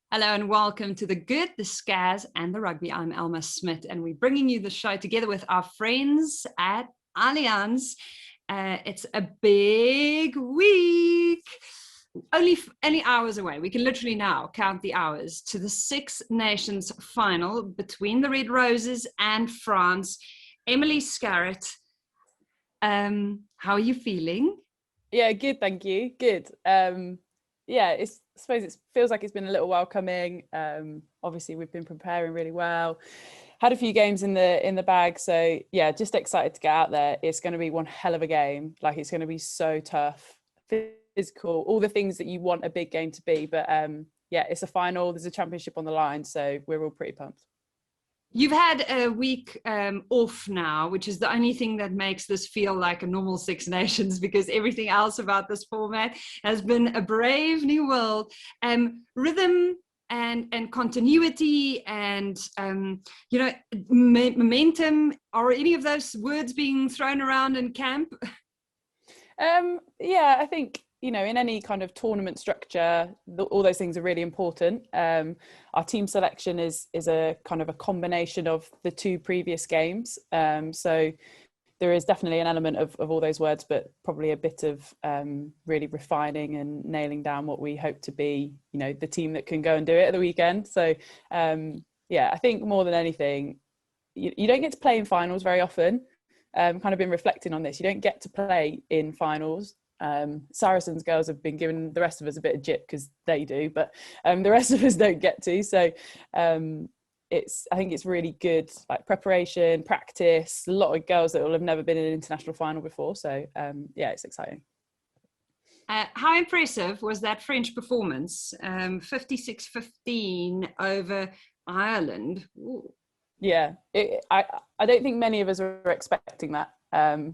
Hello and welcome to The Good, the Scaz and the Rugby. I'm Elma Smit and we're bringing you the show together with our friends at Allianz. It's a big week, only hours away. We can literally now count the hours to the Six Nations final between the Red Roses and France. Emily Scarratt, how are you feeling? Yeah, good, thank you. Good. I suppose it feels like it's been a little while coming. Obviously we've been preparing really well. Had a few games in the bag, so yeah, just excited to get out there. It's going to be one hell of a game. Like, it's going to be so tough, physical, all the things that you want a big game to be. But yeah, it's a final. There's a championship on the line, so we're all pretty pumped. You've had a week off now, which is the only thing that makes this feel like a normal Six Nations, because everything else about this format has been a brave new world. Rhythm and continuity and momentum, are any of those words being thrown around in camp? Yeah, I think, in any kind of tournament structure, all those things are really important. Our team selection is a kind of a combination of the two previous games. So there is definitely an element of all those words, but probably a bit of really refining and nailing down what we hope to be, the team that can go and do it at the weekend. So yeah, I think more than anything, you don't get to play in finals very often. Kind of been reflecting on this. You don't get to play in finals. Saracens girls have been giving the rest of us a bit of jip because they do, but the rest of us don't get to. So I think it's really good, like preparation, practice. A lot of girls that will have never been in an international final before. So yeah, it's exciting. How impressive was that French performance? 56-15 over Ireland. Ooh. Yeah, I don't think many of us were expecting that.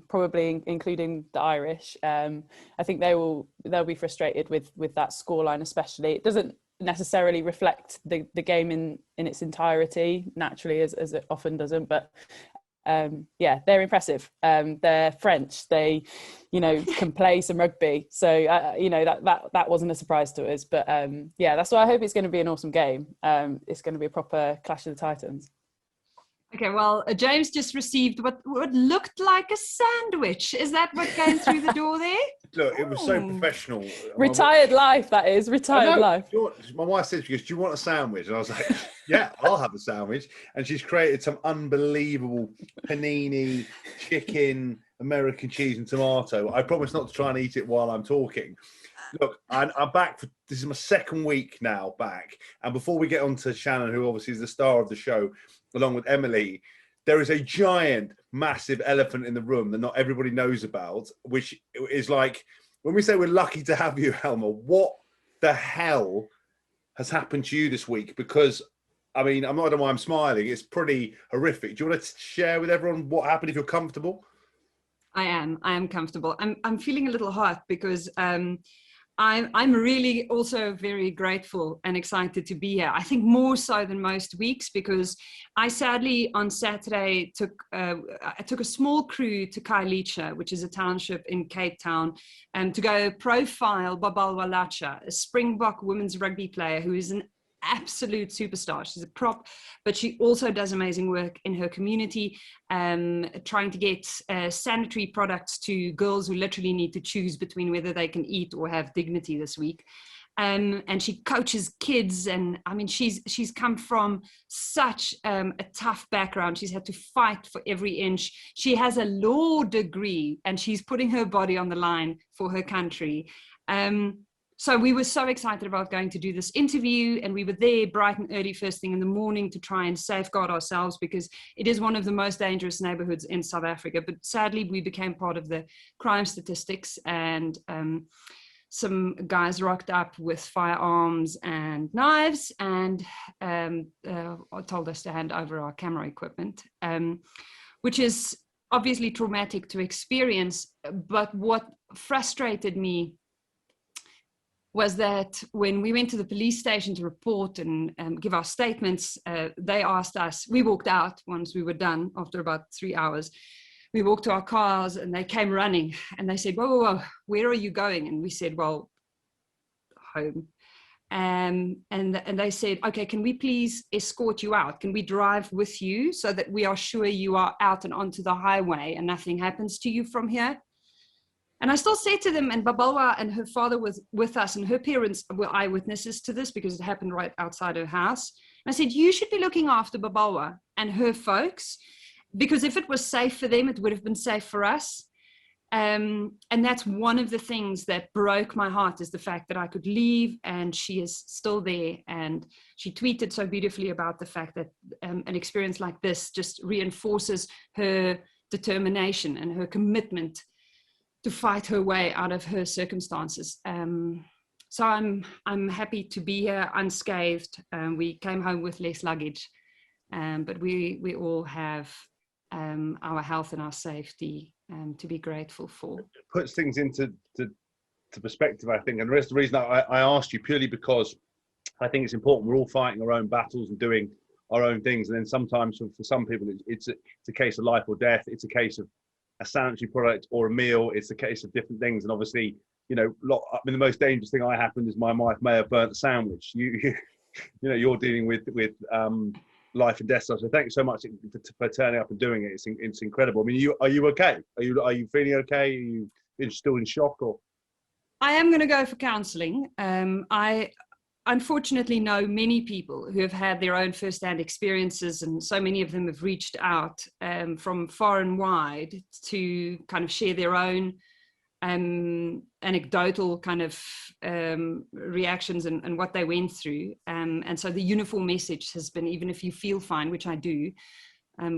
Probably including the Irish. I think they'll be frustrated with that scoreline, especially. It doesn't necessarily reflect the game in its entirety, naturally, as it often doesn't, but yeah, they're impressive. They're French. They can play some rugby, so that wasn't a surprise to us. But yeah, that's why I hope it's going to be an awesome game. It's going to be a proper clash of the Titans. Okay, well, James just received what looked like a sandwich. Is that what came through the door there? Look, it was so professional. Retired life, that is. Retired life. My wife said, she goes, do you want a sandwich? And I was like, yeah, I'll have a sandwich. And she's created some unbelievable panini, chicken, American cheese and tomato. I promise not to try and eat it while I'm talking. Look, I'm back. This is my second week now back. And before we get on to Shannon, who obviously is the star of the show, along with Emily, there is a giant, massive elephant in the room that not everybody knows about, which is like, when we say we're lucky to have you, Elma, what the hell has happened to you this week? Because, I mean, I don't know why I'm smiling. It's pretty horrific. Do you want to share with everyone what happened, if you're comfortable? I am comfortable. I'm feeling a little hot because I'm really also very grateful and excited to be here. I think more so than most weeks, because I sadly on Saturday I took a small crew to Kailicha, which is a township in Cape Town, to go profile Babal Walacha, a Springbok women's rugby player who is an absolute superstar. She's a prop, but she also does amazing work in her community, trying to get sanitary products to girls who literally need to choose between whether they can eat or have dignity this week. And she coaches kids, and I mean, she's come from such a tough background. She's had to fight for every inch. She has a law degree, and she's putting her body on the line for her country. So we were so excited about going to do this interview, and we were there bright and early, first thing in the morning, to try and safeguard ourselves, because it is one of the most dangerous neighborhoods in South Africa. But sadly, we became part of the crime statistics, and some guys rocked up with firearms and knives and told us to hand over our camera equipment, which is obviously traumatic to experience. But what frustrated me was that when we went to the police station to report and give our statements, they asked us, we walked out once we were done after about 3 hours. We walked to our cars and they came running and they said, whoa, where are you going? And we said, well, home. and they said, okay, can we please escort you out? Can we drive with you so that we are sure you are out and onto the highway and nothing happens to you from here? And I still said to them, and Babalwa and her father was with us, and her parents were eyewitnesses to this because it happened right outside her house. And I said, you should be looking after Babalwa and her folks, because if it was safe for them, it would have been safe for us. And that's one of the things that broke my heart, is the fact that I could leave and she is still there. And she tweeted so beautifully about the fact that an experience like this just reinforces her determination and her commitment to fight her way out of her circumstances. So I'm happy to be here unscathed. We came home with less luggage, but we all have our health and our safety to be grateful for. It puts things into perspective, I think. And the reason I asked you purely because I think it's important. We're all fighting our own battles and doing our own things. And then sometimes for some people, it's a case of life or death. It's a case of a sanitary product or a meal. It's a case of different things. And obviously, you know, the most dangerous thing I happened is my wife may have burnt a sandwich. You know, you're dealing with life and death stuff. So thanks so much for turning up and doing it. It's incredible. I mean, are you okay? Are you feeling okay? Are you still in shock? Or I am going to go for counselling. I unfortunately know many people who have had their own first-hand experiences, and so many of them have reached out from far and wide to kind of share their own anecdotal kind of reactions and what they went through. And so the uniform message has been, even if you feel fine, which I do,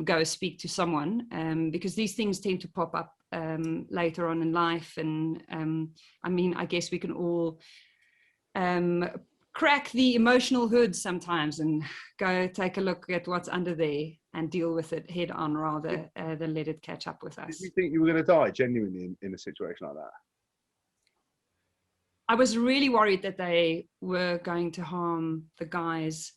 go speak to someone, because these things tend to pop up later on in life. And I mean, I guess we can all crack the emotional hood sometimes and go take a look at what's under there and deal with it head on rather than let it catch up with us. Did you think you were going to die genuinely in a situation like that? I was really worried that they were going to harm the guys.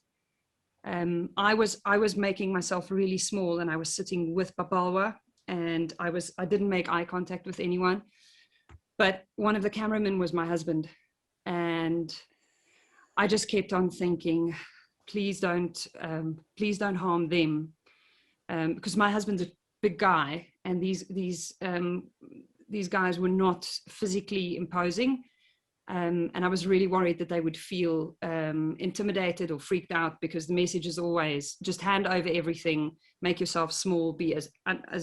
I was making myself really small, and I was sitting with Babalwa, and I didn't make eye contact with anyone, but one of the cameramen was my husband, and I just kept on thinking, please don't harm them, because my husband's a big guy, and these guys were not physically imposing, and I was really worried that they would feel intimidated or freaked out, because the message is always just hand over everything, make yourself small, be as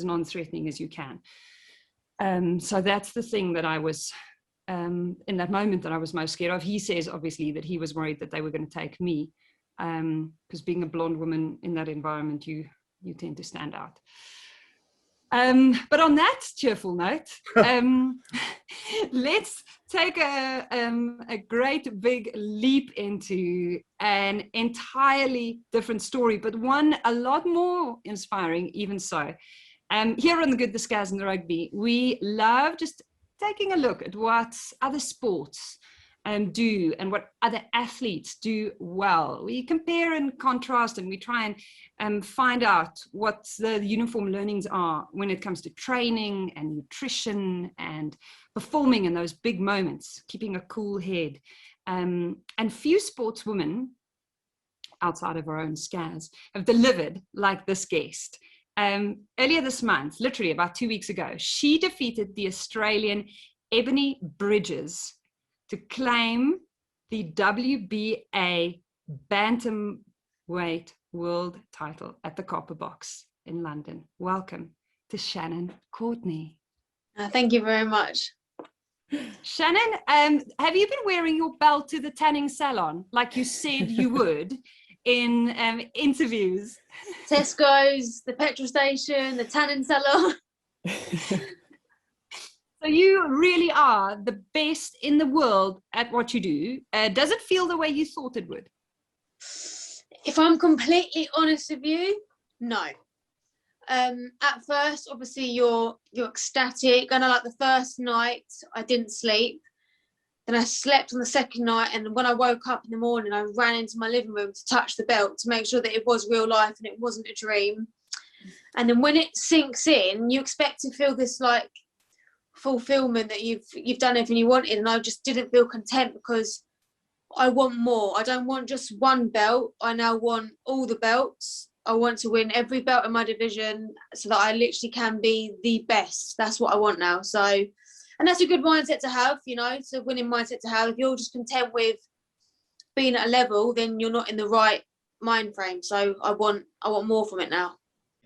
non-threatening as you can. So that's the thing that I was. In that moment that I was most scared of. He says obviously that he was worried that they were going to take me, because being a blonde woman in that environment, you tend to stand out. But on that cheerful note, let's take a great big leap into an entirely different story, but one a lot more inspiring even so. Here on The Good, the Scaz and the Rugby, we love just taking a look at what other sports do and what other athletes do well. We compare and contrast, and we try and find out what the uniform learnings are when it comes to training and nutrition and performing in those big moments, keeping a cool head. And few sportswomen outside of our own Scaz have delivered like this guest. Earlier this month, literally about 2 weeks ago, she defeated the Australian Ebony Bridges to claim the WBA Bantamweight world title at the Copper Box in London. Welcome to Shannon Courtenay. Thank you very much. Shannon, have you been wearing your belt to the tanning salon like you said you would in interviews? Tesco's, the petrol station, the tanning salon. So you really are the best in the world at what you do. Does it feel the way you thought it would? If I'm completely honest with you, no. At first, obviously, you're ecstatic. I know, like the first night, I didn't sleep. Then I slept on the second night, and when I woke up in the morning, I ran into my living room to touch the belt to make sure that it was real life and it wasn't a dream. And then when it sinks in, you expect to feel this like fulfillment that you've done everything you wanted, and I just didn't feel content, because I want more. I don't want just one belt. I now want all the belts. I want to win every belt in my division so that I literally can be the best. That's what I want now. So, and that's a good mindset to have, you know, it's a winning mindset to have. If you're just content with being at a level, then you're not in the right mind frame. So I want more from it now.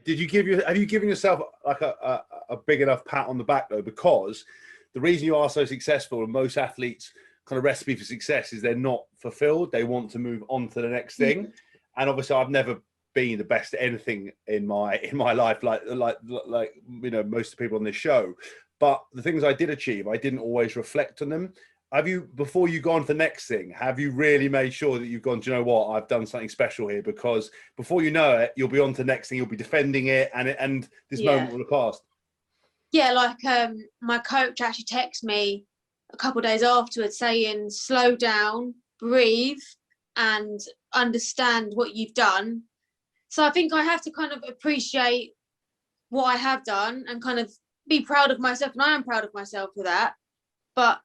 Have you given yourself like a big enough pat on the back though? Because the reason you are so successful, and most athletes' kind of recipe for success is they're not fulfilled. They want to move on to the next thing. And obviously I've never been the best at anything in my life, like you know, most of the people on this show. But the things I did achieve, I didn't always reflect on them. Have you, before you go on to the next thing, have you really made sure that you've gone, do you know what, I've done something special here? Because before you know it, you'll be on to the next thing, you'll be defending it, and this moment will have passed. Yeah, like my coach actually texted me a couple of days afterwards saying, slow down, breathe, and understand what you've done. So I think I have to kind of appreciate what I have done and kind of be proud of myself, and I am proud of myself for that. But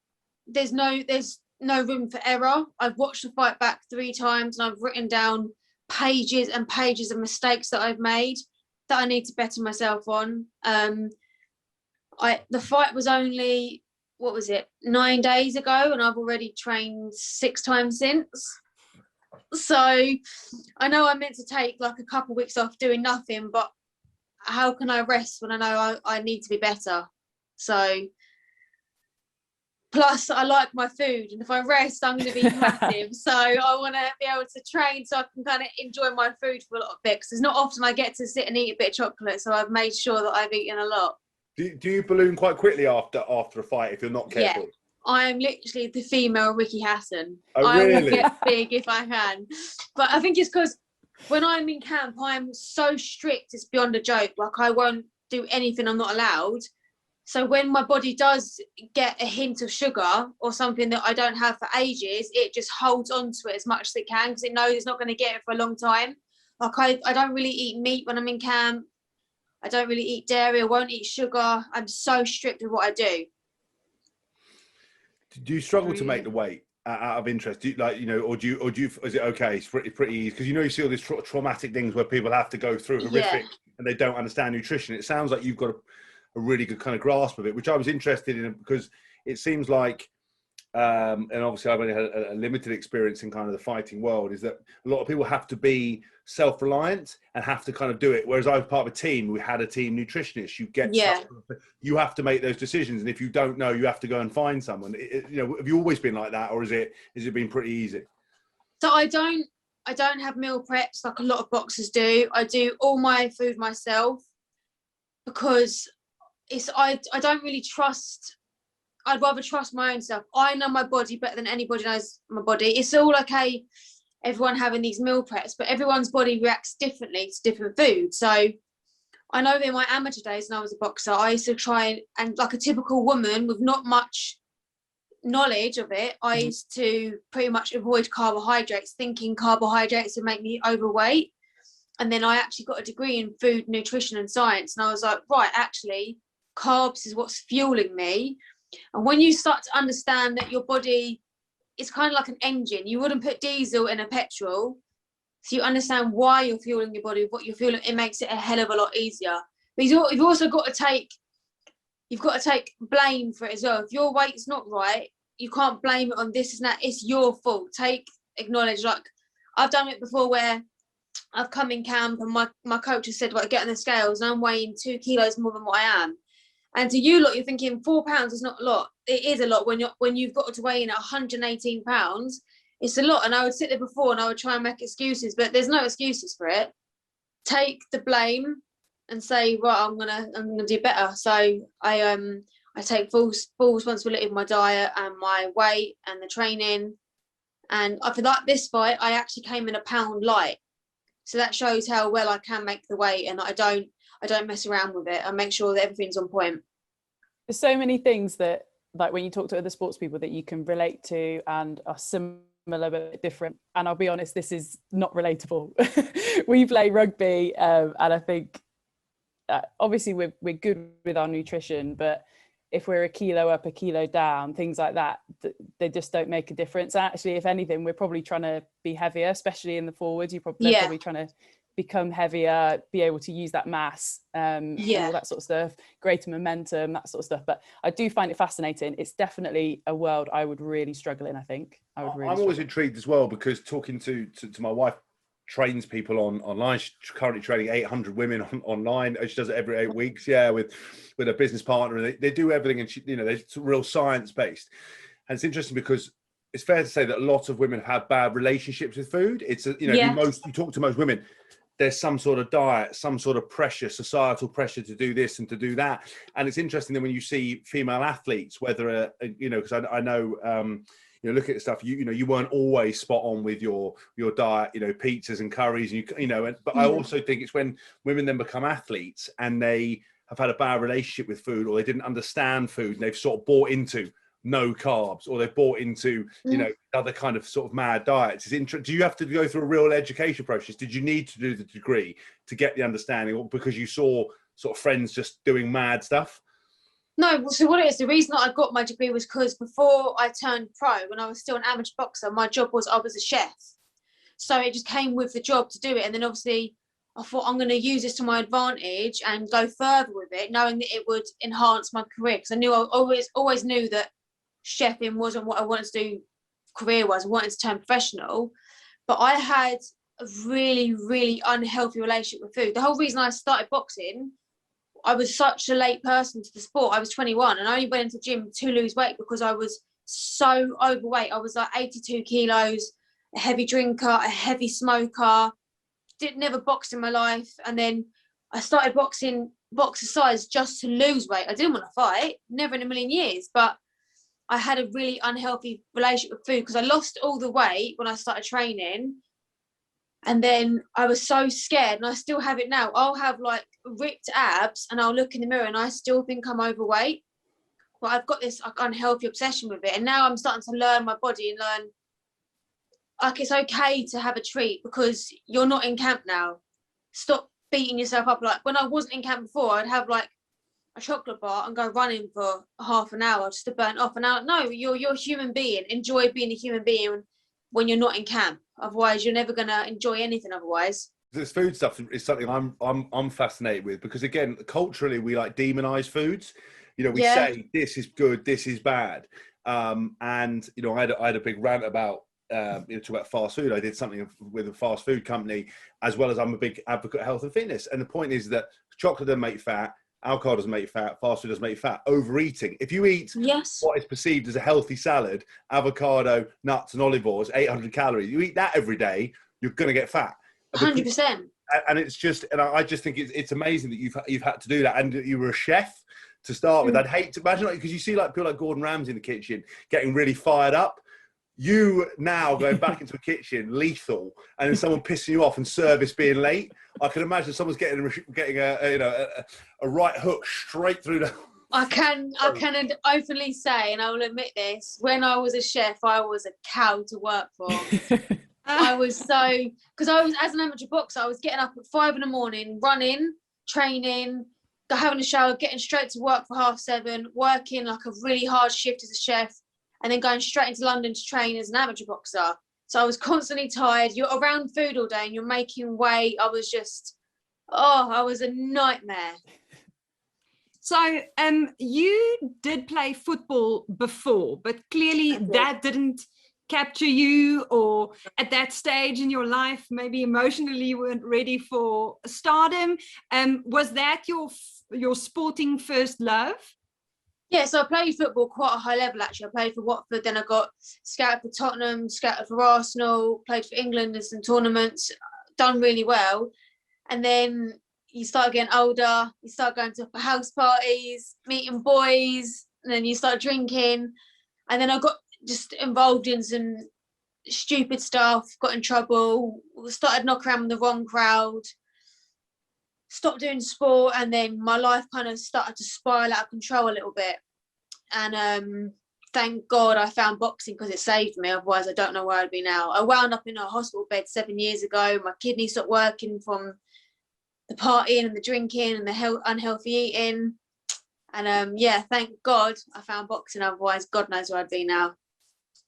there's no room for error. I've watched the fight back 3 times and I've written down pages and pages of mistakes that I've made that I need to better myself on. The fight was only, 9 days ago, and I've already trained 6 times since. So I know I'm meant to take like a couple of weeks off doing nothing, but how can I rest when I know I need to be better? So plus I like my food, and if I rest I'm going to be massive. So I want to be able to train so I can kind of enjoy my food for a lot of bit, because it's not often I get to sit and eat a bit of chocolate, so I've made sure that I've eaten a lot. Do you balloon quite quickly after a fight if you're not careful? Yeah. I am literally the female Ricky Hatton. Oh, I really? will get big if I can. But I think it's because when I'm in camp, I'm so strict, it's beyond a joke. Like, I won't do anything I'm not allowed. So when my body does get a hint of sugar or something that I don't have for ages, it just holds on to it as much as it can, because it knows it's not going to get it for a long time. Like, I don't really eat meat when I'm in camp. I don't really eat dairy. I won't eat sugar. I'm so strict with what I do. Do you struggle to make the weight out of interest? Do you, like, you know, or do you? Is it okay? It's pretty easy, because you know you see all these traumatic things where people have to go through horrific and they don't understand nutrition. It sounds like you've got a really good kind of grasp of it, which I was interested in, because it seems like, and obviously I've only had a limited experience in kind of the fighting world, is that a lot of people have to be self-reliant and have to kind of do it. Whereas I was part of a team, we had a team nutritionist. You have to make those decisions, and if you don't know, you have to go and find someone. You know, have you always been like that, or has it been pretty easy? So I don't have meal preps like a lot of boxers do. I do all my food myself, because I don't really trust. I'd rather trust my own self. I know my body better than anybody knows my body. It's all okay, everyone having these meal preps, but everyone's body reacts differently to different food. So I know in my amateur days when I was a boxer, I used to try and like a typical woman with not much knowledge of it, I used to pretty much avoid carbohydrates, thinking carbohydrates would make me overweight. And then I actually got a degree in food, nutrition and science. And I was like, right, actually, carbs is what's fueling me. And when you start to understand that your body is kind of like an engine, you wouldn't put diesel in a petrol. So you understand why you're fueling your body, what you're fueling, it makes it a hell of a lot easier. But you've also got to take, blame for it as well. If your weight's not right, you can't blame it on this and that. It's your fault. Acknowledge, like, I've done it before where I've come in camp and my coach has said, right, get on the scales, and I'm weighing 2 kilos more than what I am. And to you lot, you're thinking 4 pounds is not a lot. It is a lot when you've got to weigh in at 118 pounds. It's a lot. And I would sit there before and I would try and make excuses, but there's no excuses for it. Take the blame and say, right, I'm gonna do better. So I take full responsibility of my diet and my weight and the training. And for this fight, I actually came in a pound light. So that shows how well I can make the weight, and I don't mess around with it. I make sure that everything's on point. There's so many things that, like, when you talk to other sports people, that you can relate to and are similar but different. And I'll be honest, this is not relatable. We play rugby, and I think obviously we're good with our nutrition, but if we're a kilo up, a kilo down, things like that, they just don't make a difference. Actually, if anything, we're probably trying to be heavier, especially in the forwards. They're probably trying to become heavier, be able to use that mass, and all that sort of stuff, greater momentum, that sort of stuff. But I do find it fascinating. It's definitely a world I would really struggle in. I think I would really. I'm always intrigued as well, because talking to my wife, trains people online. She's currently training 800 women online. She does it every 8 weeks, with a business partner, and they do everything, and it's real science based. And it's interesting because it's fair to say that a lot of women have bad relationships with food. It's you talk to most women, there's some sort of diet, some sort of pressure, societal pressure to do this and to do that. And it's interesting that when you see female athletes, whether because I know look at the stuff, you weren't always spot on with your diet, pizzas and curries, and but I also think it's when women then become athletes and they have had a bad relationship with food, or they didn't understand food, and they've sort of bought into no carbs, or they've bought into other kind of sort of mad diets. Do you have to go through a real education process? Did you need to do the degree to get the understanding, or because you saw sort of friends just doing mad stuff? No, so what it is, the reason that I got my degree was because before I turned pro, when I was still an amateur boxer, my job was I was a chef. So it just came with the job to do it. And then obviously I thought I'm going to use this to my advantage and go further with it, knowing that it would enhance my career. Because I always knew that chefing wasn't what I wanted to do career-wise. I wanted to turn professional. But I had a really, really unhealthy relationship with food. The whole reason I started boxing, I was such a late person to the sport. I was 21 and I only went into the gym to lose weight because I was so overweight. I was like 82 kilos, a heavy drinker, a heavy smoker, never boxed in my life. And then I started boxing boxercise just to lose weight. I didn't want to fight, never in a million years, but I had a really unhealthy relationship with food because I lost all the weight when I started training. And then I was so scared, and I still have it now. I'll have like ripped abs and I'll look in the mirror and I still think I'm overweight. But I've got this unhealthy obsession with it. And now I'm starting to learn my body and learn, like, it's okay to have a treat because you're not in camp now. Stop beating yourself up. Like when I wasn't in camp before, I'd have like a chocolate bar and go running for half an hour just to burn off. And no, you're a human being. Enjoy being a human being when you're not in camp. Otherwise, you're never going to enjoy anything otherwise. This food stuff is something I'm fascinated with because, again, culturally, we like demonize foods. We say this is good, this is bad. And, I had a big rant about, talk about fast food. I did something with a fast food company, as well as I'm a big advocate of health and fitness. And the point is that chocolate doesn't make fat, alcohol doesn't make fat, fast food doesn't make fat. Overeating. If you eat what is perceived as a healthy salad, avocado, nuts and olive oils, 800 calories, you eat that every day, you're going to get fat. 100%. And it's just, and I just think it's amazing that you've had to do that, and you were a chef to start with. I'd hate to imagine, because you see like people like Gordon Ramsay in the kitchen getting really fired up. You now going back into a kitchen, lethal, and then someone pissing you off and service being late. I can imagine someone's getting a right hook straight through the. I can openly say, and I will admit this: when I was a chef, I was a cow to work for. I was because I was, as an amateur boxer, I was getting up at 5 a.m, running, training, having a shower, getting straight to work for 7:30, working like a really hard shift as a chef, and then going straight into London to train as an amateur boxer. So I was constantly tired. You're around food all day and you're making weight. I was just, I was a nightmare. So you did play football before, but clearly that didn't capture you, or at that stage in your life, maybe emotionally you weren't ready for stardom. Was that your sporting first love? Yeah, so I played football quite a high level, actually. I played for Watford, then I got scouted for Tottenham, scouted for Arsenal, played for England in some tournaments, done really well. And then you start getting older, you start going to house parties, meeting boys, and then you start drinking. And then I got just involved in some stupid stuff, got in trouble, started knocking around with the wrong crowd, stopped doing sport, and then my life kind of started to spiral out of control a little bit. And thank God I found boxing because it saved me. Otherwise, I don't know where I'd be now. I wound up in a hospital bed 7 years ago. My kidney stopped working from the partying and the drinking and the unhealthy eating. And yeah, thank God I found boxing. Otherwise, God knows where I'd be now.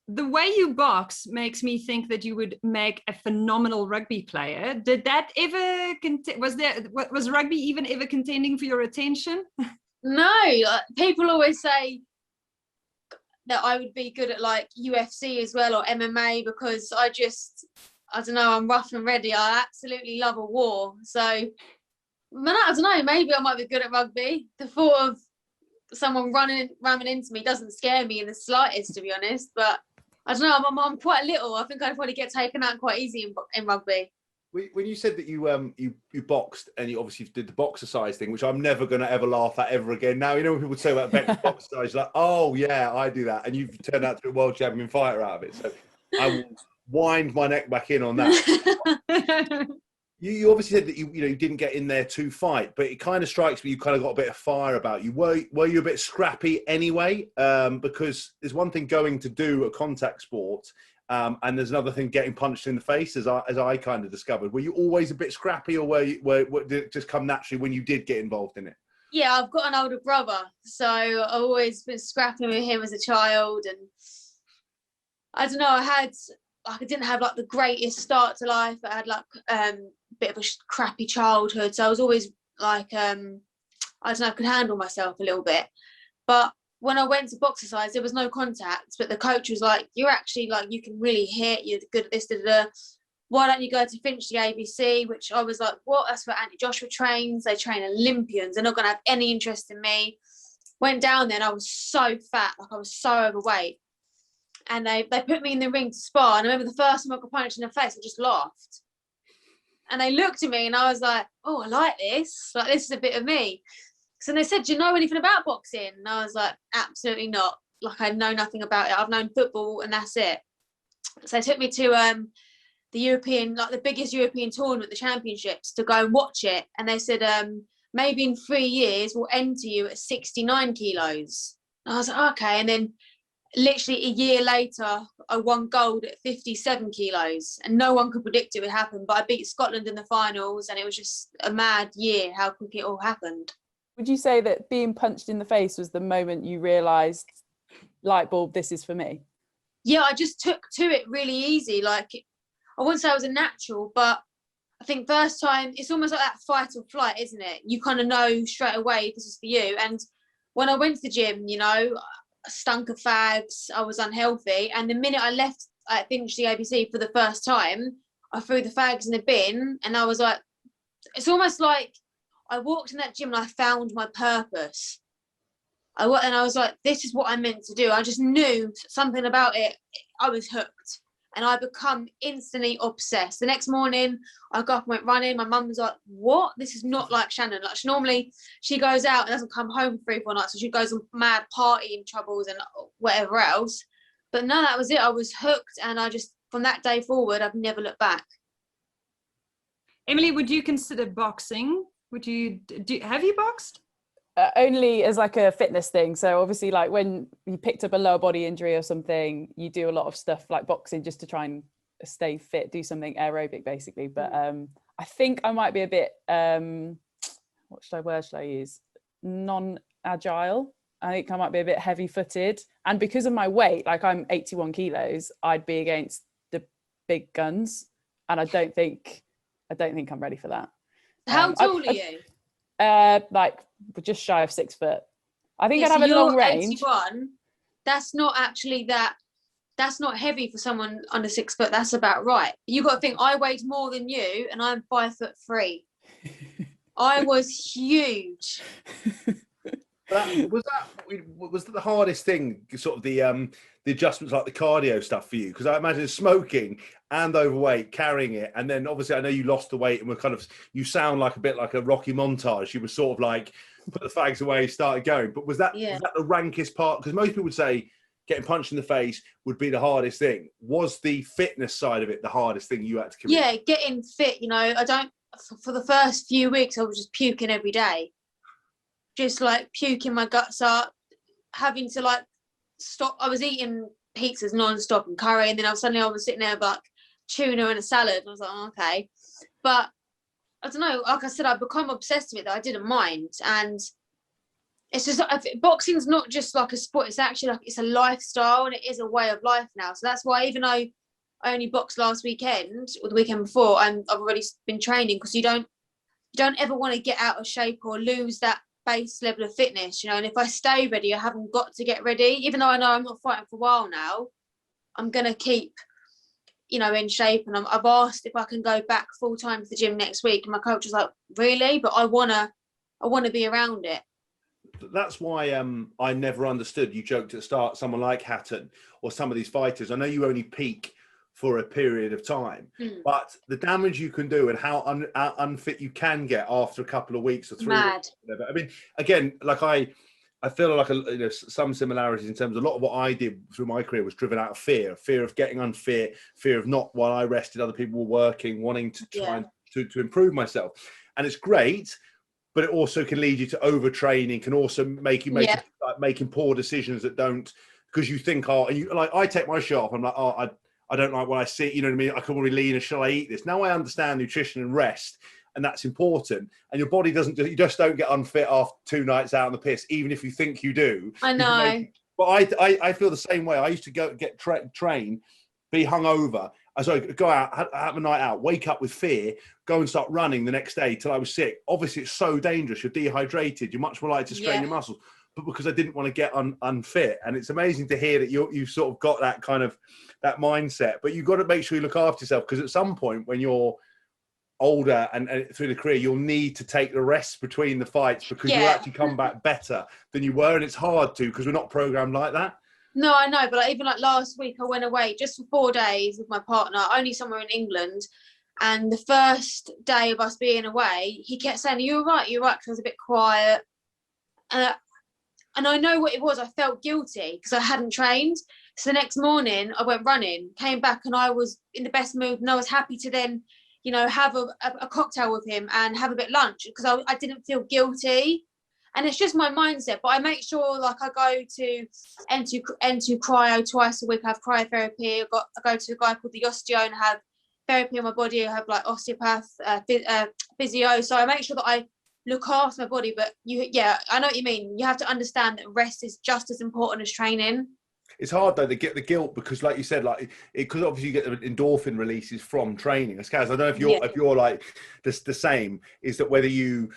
The way you box makes me think that you would make a phenomenal rugby player. Did that ever was rugby even ever contending for your attention? No, people always say that I would be good at like UFC as well, or MMA, because I don't know, I'm rough and ready. I absolutely love a war. So, I don't know, maybe I might be good at rugby. The thought of someone ramming into me doesn't scare me in the slightest, to be honest. But I don't know, I'm quite little. I think I'd probably get taken out quite easy in rugby. When you said that you boxed and you obviously did the boxercise thing, which I'm never going to ever laugh at ever again. Now, you know when people say about boxercise, like, oh yeah, I do that, and you've turned out to be a world champion fighter out of it. So I will wind my neck back in on that. You obviously said that you didn't get in there to fight, but it kind of strikes me you kind of got a bit of fire about you. Were you a bit scrappy anyway? Because there's one thing going to do a contact sport. And there's another thing getting punched in the face, as I kind of discovered. Were you always a bit scrappy, or did it just come naturally when you did get involved in it? Yeah, I've got an older brother, so I've always been scrapping with him as a child. And I don't know, I didn't have like the greatest start to life. I had like a bit of a crappy childhood, so I was always like, I don't know, I could handle myself a little bit. But when I went to boxercise, there was no contact, but the coach was like, you're actually like, you can really hit, you're good at this, why don't you go to Finchley ABC? Which I was like, what? That's where Andy Joshua trains. They train Olympians. They're not going to have any interest in me. Went down there and I was so fat, like I was so overweight. And they put me in the ring to spar. And I remember the first time I got punched in the face, I just laughed. And they looked at me and I was like, oh, I like this. Like, this is a bit of me. So they said, do you know anything about boxing? And I was like, absolutely not. Like, I know nothing about it. I've known football and that's it. So they took me to the European, like the biggest European tournament, the championships, to go and watch it. And they said, maybe in 3 years, we'll enter you at 69 kilos. And I was like, okay. And then literally a year later, I won gold at 57 kilos. And no one could predict it would happen. But I beat Scotland in the finals. And it was just a mad year how quick it all happened. Would you say that being punched in the face was the moment you realised, light bulb, this is for me? Yeah, I just took to it really easy. Like, I wouldn't say I was a natural, but I think first time, it's almost like that fight or flight, isn't it? You kind of know straight away this is for you. And when I went to the gym, I stunk of fags, I was unhealthy. And the minute I left at Finchley ABC for the first time, I threw the fags in the bin and I was like, it's almost like I walked in that gym and I found my purpose. And I was like, this is what I'm meant to do. I just knew something about it. I was hooked. And I become instantly obsessed. The next morning, I got up and went running. My mum was like, what? This is not like Shannon. Like, normally, she goes out and doesn't come home for 3-4 nights. So she goes on mad partying troubles and whatever else. But no, that was it. I was hooked. And I just, from that day forward, I've never looked back. Emily, would you consider boxing? Have you boxed? Only as like a fitness thing. So obviously, like when you picked up a lower body injury or something, you do a lot of stuff like boxing just to try and stay fit, do something aerobic basically. But I think I might be a bit what word should I use? Non-agile. I think I might be a bit heavy-footed, and because of my weight, like I'm 81 kilos, I'd be against the big guns, and I don't think I'm ready for that. How tall are you? Like just shy of 6 foot. I think Yeah, I'd have a long range. 81, that's not actually that's not heavy for someone under 6 foot. That's about right. You got to think I weighed more than you and I'm 5'3". I was huge. Was that the hardest thing, sort of the adjustments, like the cardio stuff for you? Because I imagine smoking and overweight, carrying it, and then obviously I know you lost the weight and you sound like a bit like a Rocky montage. You were sort of like put the fags away, started going. But was that the rankest part? Because most people would say getting punched in the face would be the hardest thing. Was the fitness side of it the hardest thing you had to commit? Yeah, getting fit. For the first few weeks I was just puking every day. Just like puking my guts up, having to like stop. I was eating pizzas non-stop and curry, and then I was sitting there with like tuna and a salad. I was like, oh, okay. But I don't know, like I said, I've become obsessed with it that I didn't mind. And it's just boxing's not just like a sport, it's actually like it's a lifestyle, and it is a way of life now. So that's why, even though I only boxed last weekend or the weekend before, I've already been training, because you don't ever want to get out of shape or lose that base level of fitness, you know. And if I stay ready, I haven't got to get ready. Even though I know I'm not fighting for a while now, I'm gonna keep, you know, in shape. And I've asked if I can go back full time to the gym next week, and my coach was like, really? But I wanna be around it. That's why I never understood. You joked at the start, someone like Hatton or some of these fighters, I know you only peak for a period of time, but the damage you can do and how unfit you can get after a couple of weeks or 3 weeks. I mean, again, like I feel like some similarities in terms of a lot of what I did through my career was driven out of fear of getting unfit, fear of not, while I rested, other people were working, wanting to try to improve myself. And it's great, but it also can lead you to overtraining, can also make you making poor decisions that don't, because you think, like I take my shirt off, I'm like, I don't like what I see, you know what I mean? I can really lean, and shall I eat this? Now I understand nutrition and rest, and that's important. And your body you just don't get unfit after 2 nights out on the piss, even if you think you do. I know. But I feel the same way. I used to train, be hungover. Go out, have a night out, wake up with fear, go and start running the next day till I was sick. Obviously, it's so dangerous. You're dehydrated. You're much more likely to strain your muscles. But because I didn't want to get unfit. And it's amazing to hear that you've sort of got that kind of that mindset. But you've got to make sure you look after yourself, because at some point when you're older and through the career, you'll need to take the rest between the fights, because you'll actually come back better than you were. And it's hard to, because we're not programmed like that. No, I know, but even like last week, I went away just for 4 days with my partner, only somewhere in England. And the first day of us being away, he kept saying, "You're right, you're right," because I was a bit quiet. And I know what it was. I felt guilty because I hadn't trained. So the next morning, I went running, came back, and I was in the best mood, and I was happy to then, you know, have a cocktail with him and have a bit of lunch, because I didn't feel guilty. And it's just my mindset. But I make sure, like, I go to N2 cryo twice a week. I have cryotherapy. I go to a guy called the Osteo and have therapy on my body. I have like osteopath, physio. So I make sure that I look after my body. But I know what you mean. You have to understand that rest is just as important as training. It's hard though to get the guilt, because like you said, like because obviously you get the endorphin releases from training. Scaz, I don't know if you're like the same, is that whether you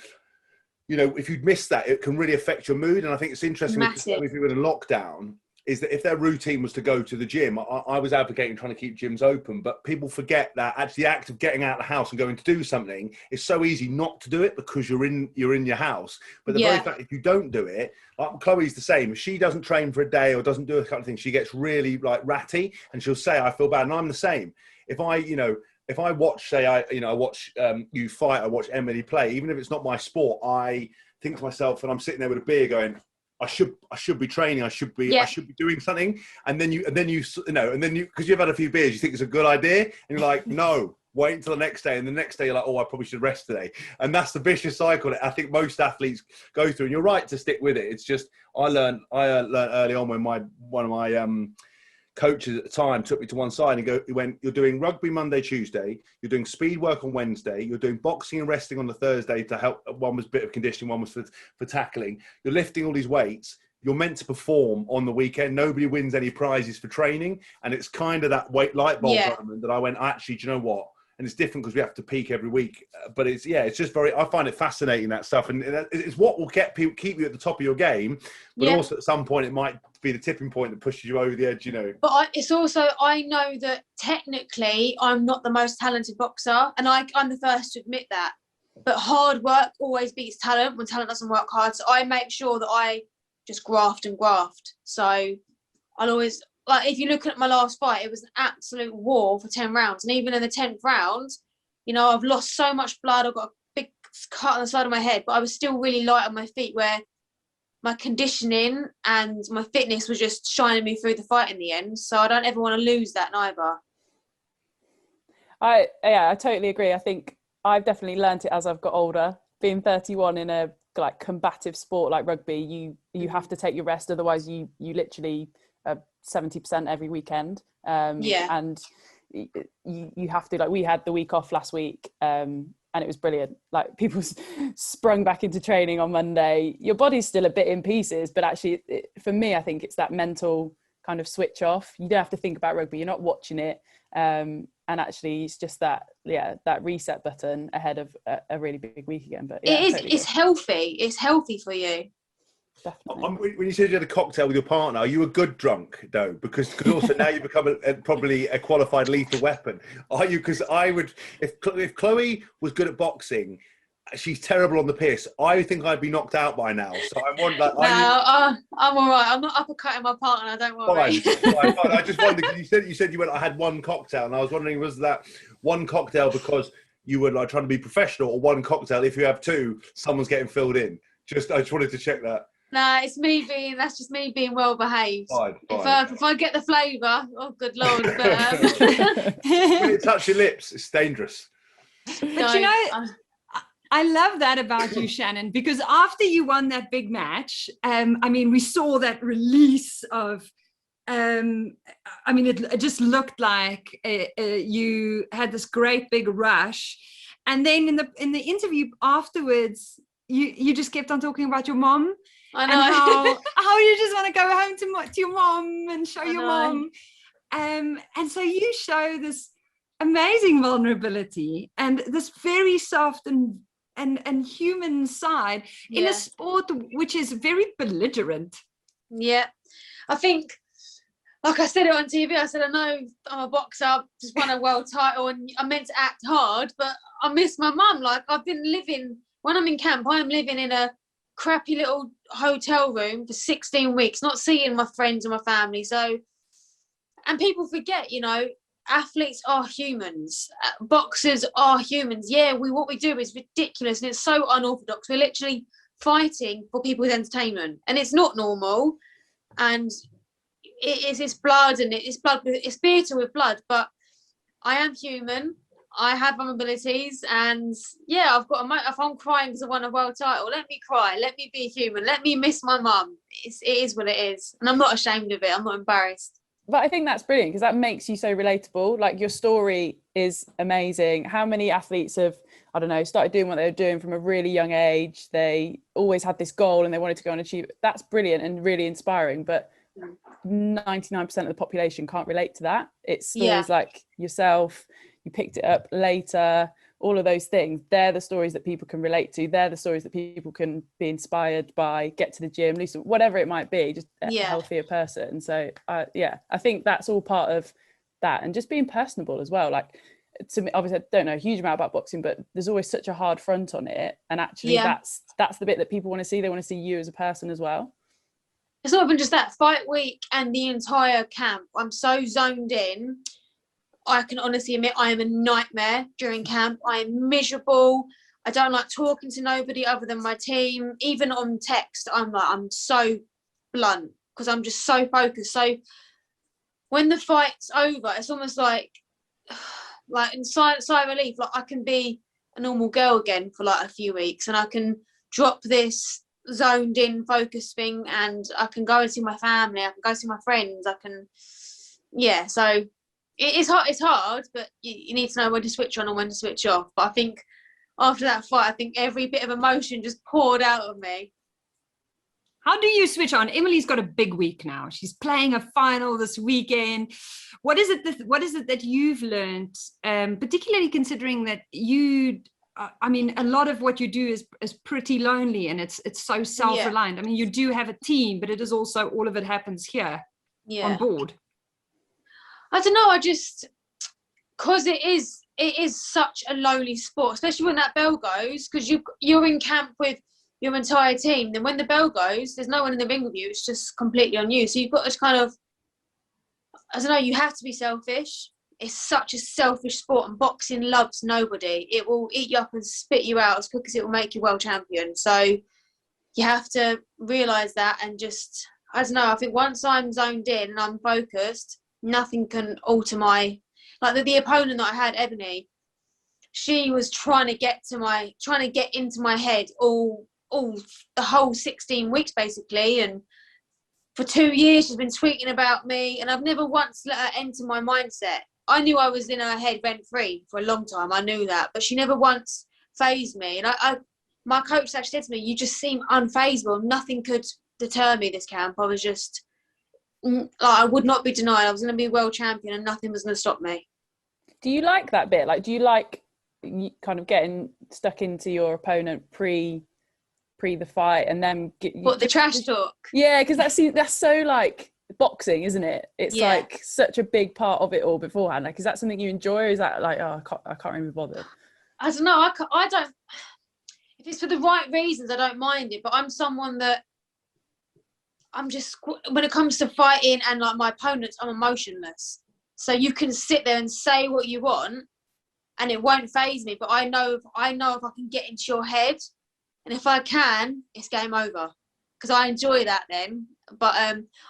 know, if you'd miss that, it can really affect your mood. And I think it's interesting if you were in a lockdown, is that if their routine was to go to the gym, I was advocating trying to keep gyms open, but people forget that actually the act of getting out of the house and going to do something is so easy not to do it, because you're in your house. But the very fact, if you don't do it, like Chloe's the same. If she doesn't train for a day or doesn't do a kind of thing, she gets really like ratty, and she'll say, "I feel bad." And I'm the same. If I watch, I watch you fight, I watch Emily play, even if it's not my sport, I think to myself, and I'm sitting there with a beer going, I should be training. I should be doing something. And then you, because you've had a few beers, you think it's a good idea, and you're like, no, wait until the next day. And the next day you're like, oh, I probably should rest today. And that's the vicious cycle that I think most athletes go through. And you're right to stick with it. It's just, I learned early on when one of my coaches at the time took me to one side and he went, "You're doing rugby Monday, Tuesday, you're doing speed work on Wednesday, you're doing boxing and wrestling on the Thursday to help. One was a bit of conditioning, one was for tackling. You're lifting all these weights. You're meant to perform on the weekend. Nobody wins any prizes for training." And it's kind of that light bulb moment that I went, actually, do you know what? And it's different because we have to peak every week. But it's just I find it fascinating, that stuff. And it's what will keep you at the top of your game. But also at some point, it might be the tipping point that pushes you over the edge, you know. But it's also, I know that technically I'm not the most talented boxer. And I'm the first to admit that. But hard work always beats talent when talent doesn't work hard. So I make sure that I just graft. So I'll always... Like, if you look at my last fight, it was an absolute war for 10 rounds. And even in the 10th round, you know, I've lost so much blood. I've got a big cut on the side of my head, but I was still really light on my feet, where my conditioning and my fitness was just shining me through the fight in the end. So I don't ever want to lose that neither. I totally agree. I think I've definitely learnt it as I've got older. Being 31 in a like combative sport like rugby, you have to take your rest. Otherwise you literally... 70% every weekend, and you have to, like, we had the week off last week, and and it was brilliant. Like, people sprung back into training on Monday. Your body's still a bit in pieces, but actually for me, I think it's that mental kind of switch off. You don't have to think about rugby, you're not watching it, and actually it's just that reset button ahead of a really big week again. But yeah, it's healthy for you. Definitely. When you said you had a cocktail with your partner, are you a good drunk though? Because also now you become probably a qualified lethal weapon. Are you? Because I would, if Chloe was good at boxing, she's terrible on the piss. I think I'd be knocked out by now. So I want that. I'm all right. I'm not uppercutting my partner. Don't worry. Fine. I just wondered, because you said you went, I had one cocktail, and I was wondering, was that one cocktail because you were like trying to be professional, or one cocktail if you have two, someone's getting filled in? I just wanted to check that. Nah, that's just me being well behaved. Fine. If I get the flavour, oh good lord. But, when it touches your lips, it's dangerous. But you know, I love that about you, Shannon, because after you won that big match, I mean, we saw that release of, I mean, it just looked like you had this great big rush. And then in the interview afterwards, you just kept on talking about your mom. I know. And how you just want to go home to your mom and show your mom. And so you show this amazing vulnerability and this very soft and human side in a sport which is very belligerent. Yeah. I think, like I said it on TV, I said, I know I'm a boxer, I've just won a world title and I'm meant to act hard, but I miss my mum. Like, I've been living, when I'm in camp, I'm living in a crappy little hotel room for 16 weeks, not seeing my friends and my family. So, and people forget, you know, athletes are humans, boxers are humans. Yeah, what we do is ridiculous and it's so unorthodox. We're literally fighting for people's entertainment, and it's not normal. And it's blood, and it's theatre with blood. But I am human. I have vulnerabilities, and yeah, if I'm crying because I won a world title, let me cry. Let me be human. Let me miss my mum. It is what it is, and I'm not ashamed of it. I'm not embarrassed. But I think that's brilliant because that makes you so relatable. Like, your story is amazing. How many athletes have, I don't know, started doing what they were doing from a really young age? They always had this goal and they wanted to go and achieve it. That's brilliant and really inspiring. But 99% of the population can't relate to that. It's stories like yourself, you picked it up later, all of those things. They're the stories that people can relate to. They're the stories that people can be inspired by, get to the gym, lose, whatever it might be, just a healthier person. So I think that's all part of that, and just being personable as well. Like, to me, obviously I don't know a huge amount about boxing, but there's always such a hard front on it, and actually that's the bit that people want to see. They want to see you as a person as well. It's not even just that fight week and the entire camp. I'm so zoned in. I can honestly admit I am a nightmare during camp. I am miserable. I don't like talking to nobody other than my team. Even on text, I'm so blunt because I'm just so focused. So when the fight's over, it's almost like in sigh of relief, like I can be a normal girl again for like a few weeks, and I can drop this zoned in focus thing, and I can go and see my family. I can go see my friends. So it's hard, but you need to know when to switch on and when to switch off. But I think after that fight, I think every bit of emotion just poured out of me. How do you switch on? Emily's got a big week now. She's playing a final this weekend. What is it that you've learned, particularly considering that a lot of what you do is pretty lonely, and it's so self-reliant. I mean, you do have a team, but it is also all of it happens here on board. I don't know. Because it is such a lonely sport, especially when that bell goes, because you're in camp with your entire team. Then when the bell goes, there's no one in the ring with you. It's just completely on you. So you've got to kind of, I don't know, you have to be selfish. It's such a selfish sport, and boxing loves nobody. It will eat you up and spit you out as quick as it will make you world champion. So you have to realise that, and just, I don't know, I think once I'm zoned in and I'm focused, nothing can alter the opponent that I had, Ebony. She was trying to get into my head all the whole 16 weeks basically, and for 2 years she's been tweeting about me, and I've never once let her enter my mindset. I knew I was in her head rent free for a long time. I knew that, but she never once faze me. And my coach actually said to me, "You just seem unfazable. Nothing could deter me this camp." I was just, like, I would not be denied. I was going to be world champion, and nothing was going to stop me. Do you like that bit? Like, do you like kind of getting stuck into your opponent pre the fight, and then the trash talk? Yeah, because that's so like boxing, isn't it? It's like such a big part of it all beforehand. Like, is that something you enjoy, or is that like, oh, I can't really be bothered? I don't know. I don't. If it's for the right reasons, I don't mind it. But I'm someone that I'm just, when it comes to fighting and like my opponents, I'm emotionless. So you can sit there and say what you want, and it won't faze me. But I know if I can get into your head, and if I can, it's game over. Because I enjoy that then. But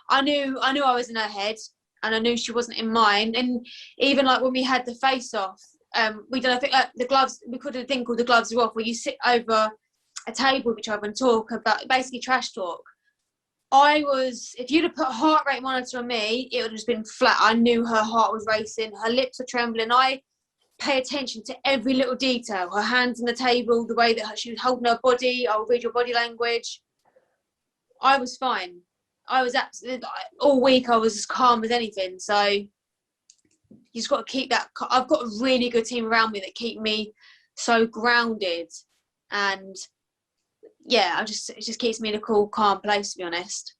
I knew I was in her head, and I knew she wasn't in mine. And even like when we had the face off, we did, I think, the gloves. We could have a thing called the gloves are off, where you sit over a table with each other and talk about basically trash talk. If you'd have put a heart rate monitor on me, it would have just been flat. I knew her heart was racing, her lips were trembling. I pay attention to every little detail. Her hands on the table, the way that she was holding her body. I'll read your body language. I was fine. I was absolutely, all week I was as calm as anything. So you just got to keep that. I've got a really good team around me that keep me so grounded, and yeah, it just keeps me in a cool, calm place, to be honest.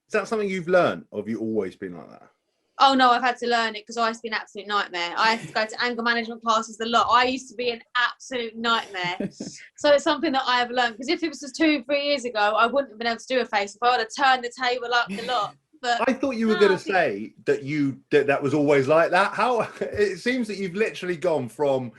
Is that something you've learned, or have you always been like that? Oh no, I've had to learn it, because I used to be an absolute nightmare. I had to go to anger management classes a lot. I used to be an absolute nightmare. So it's something that I have learned, because if it was just 2-3 years ago, I wouldn't have been able to do a face if I would have turned the table up a lot. But I thought you were going to say that that was always like that. How it seems that you've literally gone from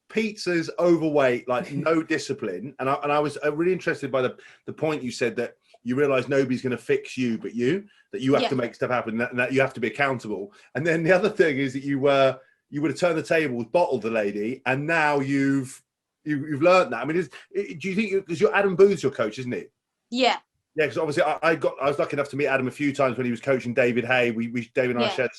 pizzas, overweight, like no discipline. And I was really interested by the point you said, that you realise nobody's going to fix you but you, that you have to make stuff happen, and that you have to be accountable. And then the other thing is that you would have turned the tables, bottled the lady, and now you've learned that. I mean, do you think, because you're Adam Booth's your coach, isn't it? Yeah. Yeah, because obviously I was lucky enough to meet Adam a few times when he was coaching David Hay. David and I shared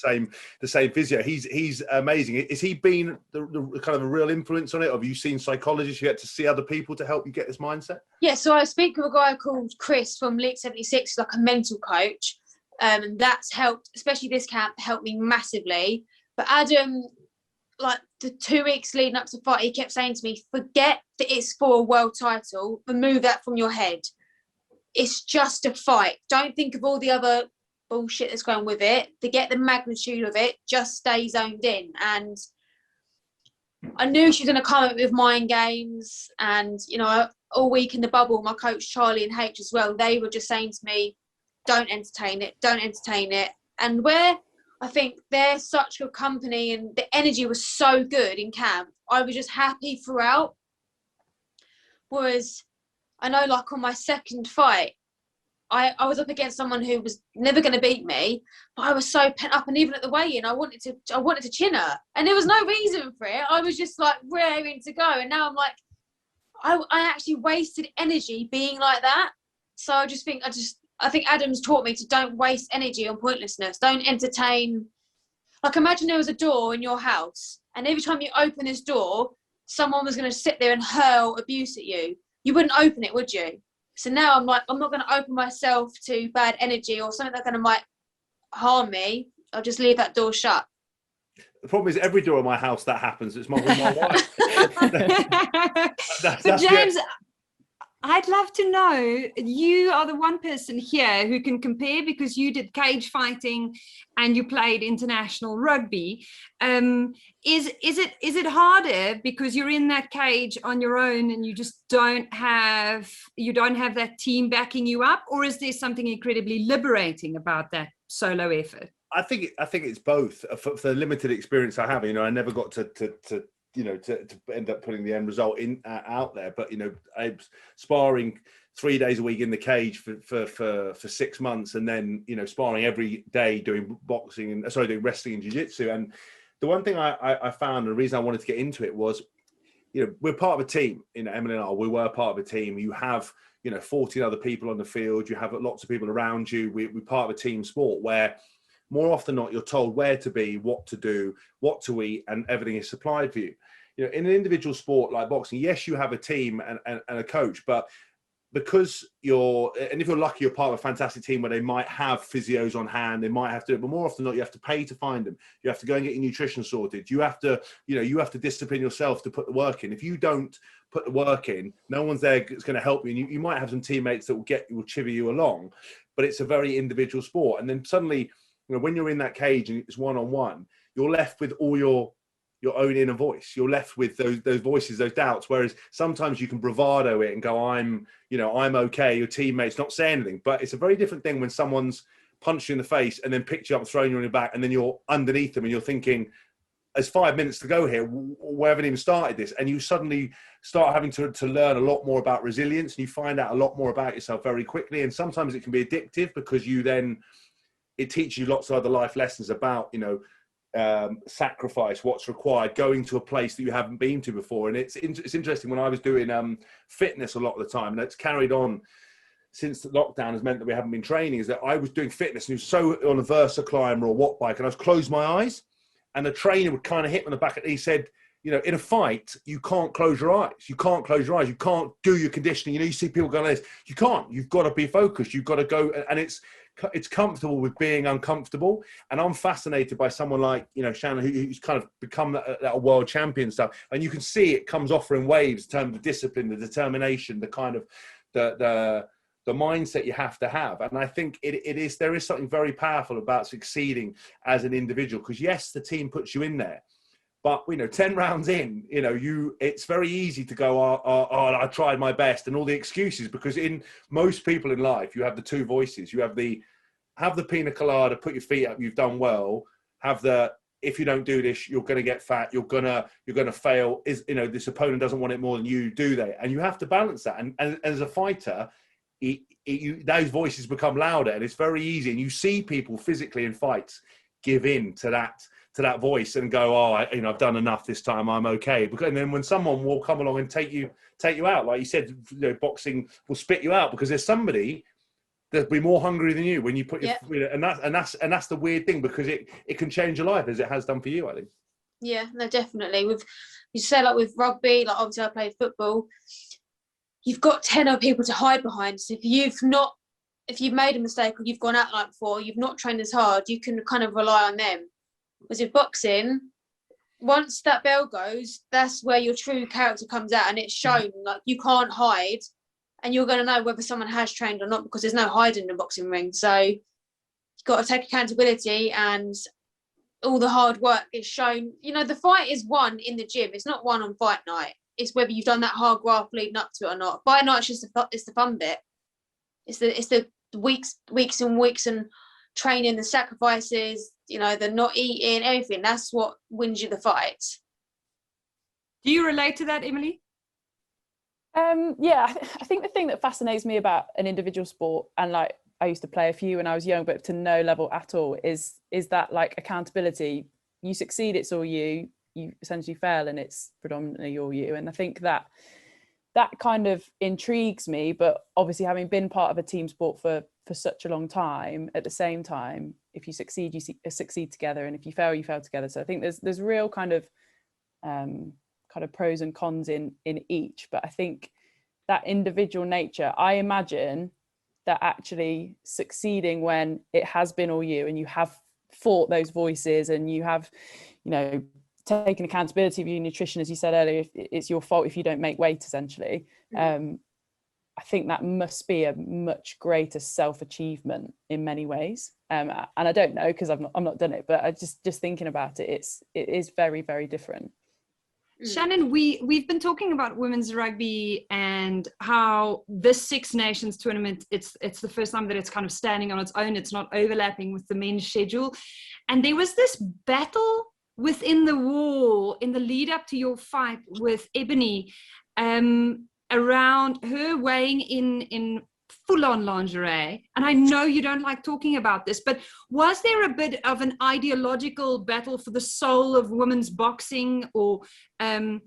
the same physio. He's amazing. Is he been the kind of a real influence on it? Or have you seen psychologists? You get to see other people to help you get this mindset? Yeah, so I speak with a guy called Chris from Finchley ABC, like a mental coach, and that's helped, especially this camp, helped me massively. But Adam, like the 2 weeks leading up to the fight, he kept saying to me, forget that it's for a world title, remove that from your head. It's just a fight. Don't think of all the other bullshit that's going with it. Forget the magnitude of it. Just stay zoned in. And I knew she was going to come up with mind games. And, you know, all week in the bubble, my coach Charlie and H as well, they were just saying to me, don't entertain it. Don't entertain it. And where I think they're such good company and the energy was so good in camp, I was just happy throughout. Whereas I know, like on my second fight, I was up against someone who was never going to beat me, but I was so pent up, and even at the weigh-in, I wanted to chin her, and there was no reason for it. I was just like raring to go, and now I'm like, I actually wasted energy being like that. So I think Adam's taught me to don't waste energy on pointlessness. Don't entertain. Like, imagine there was a door in your house, and every time you open this door, someone was going to sit there and hurl abuse at you. You wouldn't open it, would you? So now I'm like, I'm not going to open myself to bad energy or something that might harm me. I'll just leave that door shut. The problem is, every door in my house that happens, it's my wife. So James, I'd love to know, you are the one person here who can compare, because you did cage fighting and you played international rugby. Is it harder because you're in that cage on your own and you just don't have that team backing you up, or is there something incredibly liberating about that solo effort? I think it's both. For the limited experience I have, I never got to end up putting the end result out there. But I'm sparring 3 days a week in the cage for 6 months, and then sparring every day, doing doing wrestling and jiu-jitsu. And the one thing I found, and the reason I wanted to get into it was, we're part of a team. Emily and I, we were part of a team. You have 14 other people on the field. You have lots of people around you. We're part of a team sport where, more often than not, you're told where to be, what to do, what to eat, and everything is supplied for you. in an individual sport like boxing, yes, you have a team and a coach, but because if you're lucky, you're part of a fantastic team where they might have physios on hand, they might have to, but more often than not, you have to pay to find them. You have to go and get your nutrition sorted. You have to, you have to discipline yourself to put the work in. If you don't put the work in, no one's there that's going to help you. And you might have some teammates that will chivvy you along, but it's a very individual sport. And then suddenly, when you're in that cage and it's one-on-one, you're left with all your own inner voice. You're left with those voices, those doubts. Whereas sometimes you can bravado it and go, I'm okay. Your teammate's not saying anything. But it's a very different thing when someone's punched you in the face and then picked you up and thrown you on your back, and then you're underneath them and you're thinking, there's 5 minutes to go here. We haven't even started this. And you suddenly start having to learn a lot more about resilience, and you find out a lot more about yourself very quickly. And sometimes it can be addictive because it teaches you lots of other life lessons about, sacrifice, what's required, going to a place that you haven't been to before. And it's interesting, when I was doing fitness a lot of the time, and it's carried on since the lockdown has meant that we haven't been training, is that I was doing fitness and it was so on a Versa climber or watt bike, and I was close my eyes, and the trainer would kind of hit me on the back, and he said, in a fight, you can't close your eyes. You can't close your eyes. You can't do your conditioning. You see people going like this. You can't. You've got to be focused. You've got to go. And it's comfortable with being uncomfortable. And I'm fascinated by someone like, Shannon, who's kind of become that world champion stuff. And you can see it comes off in waves in terms of discipline, the determination, the kind of the mindset you have to have. And I think there is something very powerful about succeeding as an individual, because yes, the team puts you in there. But 10 rounds in, it's very easy to go, I tried my best, and all the excuses, because in most people in life, you have the two voices. You have the pina colada, put your feet up, you've done well. Have the, if you don't do this, you're going to get fat, you're going to fail. This opponent doesn't want it more than you, do they? And you have to balance that. And as a fighter, those voices become louder, and it's very easy. And you see people physically in fights give in to that voice and go, I've done enough this time, I'm okay. And then when someone will come along and take you out, like you said, boxing will spit you out, because there's somebody that'll be more hungry than you when you put your, and that's the weird thing, because it can change your life, as it has done for you, I think. Yeah, no, definitely. You say, like with rugby, like obviously I played football, you've got 10 other people to hide behind. So if you've made a mistake, or you've gone out like before, you've not trained as hard, you can kind of rely on them. Whereas with boxing, once that bell goes, that's where your true character comes out, and it's shown. Like, you can't hide, and you're going to know whether someone has trained or not, because there's no hiding in a boxing ring. So you've got to take accountability, and all the hard work is shown. The fight is won in the gym. It's not won on fight night. It's whether you've done that hard graft leading up to it or not. Fight night's just it's the fun bit. It's the weeks and weeks and training, the sacrifices, the not eating, everything. That's what wins you the fight. Do you relate to that, Emily? Yeah, I think the thing that fascinates me about an individual sport, and like I used to play a few when I was young, but to no level at all, is that like accountability. You succeed, it's all you essentially fail, and it's predominantly all you. And I think that kind of intrigues me, but obviously having been part of a team sport for such a long time, at the same time, if you succeed, you succeed together, and if you fail, you fail together. So I think there's real kind of pros and cons in each. But I think that individual nature, I imagine that actually succeeding when it has been all you, and you have fought those voices, and you have taken accountability of your nutrition, as you said earlier, if it's your fault if you don't make weight, essentially. I think that must be a much greater self-achievement in many ways. And I don't know, because I've not done it, but I just thinking about it, it is very, very different. Shannon, we've been talking about women's rugby and how this Six Nations tournament, it's the first time that it's kind of standing on its own. It's not overlapping with the men's schedule. And there was this battle within the wall in the lead up to your fight with Ebony, around her weighing in full-on lingerie. And I know you don't like talking about this, but was there a bit of an ideological battle for the soul of women's boxing, or the